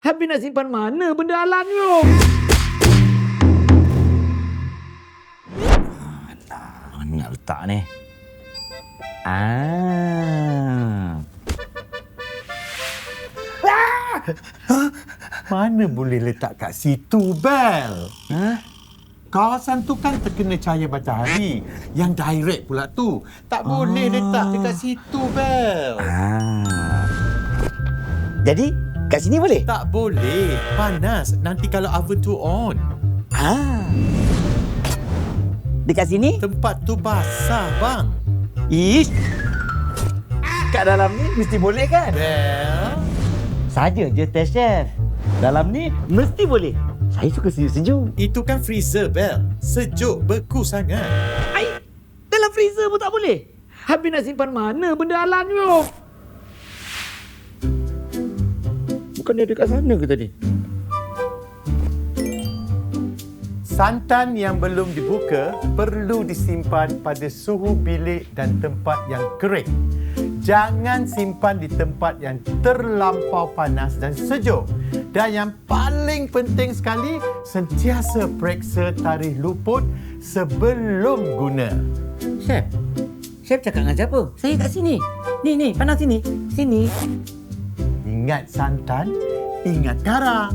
Habis nak simpan mana benda Alan tu? Mana nak letak ni? Mana boleh letak kat situ, Bel? Kawasan tu kan terkena cahaya matahari. Yang direct pula tu. Tak boleh letak dekat situ, Bel. Jadi, kat sini boleh? Tak boleh. Panas nanti kalau oven tu on. Dekat sini? Tempat tu basah, bang. Ish! Kat dalam ni mesti boleh kan? Bel. Saja je test chef. Dalam ni mesti boleh. Saya suka sejuk-sejuk. Itu kan freezer, Bel. Sejuk, beku sangat. Ai, dalam freezer pun tak boleh. Habis nak simpan mana benda Alan tu? Bukan dia dekat sana ke tadi? Santan yang belum dibuka perlu disimpan pada suhu bilik dan tempat yang kering. Jangan simpan di tempat yang terlampau panas dan sejuk. Dan yang paling penting sekali, sentiasa periksa tarikh luput sebelum guna. Chef cakap dengan siapa? Saya kat sini. Ni, panas sini. Sini. Ingat santan, ingat garam.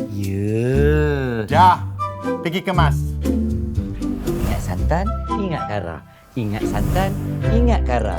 Ya. Dah, pergi kemas. Ingat santan, ingat kara. Ingat santan, ingat kara.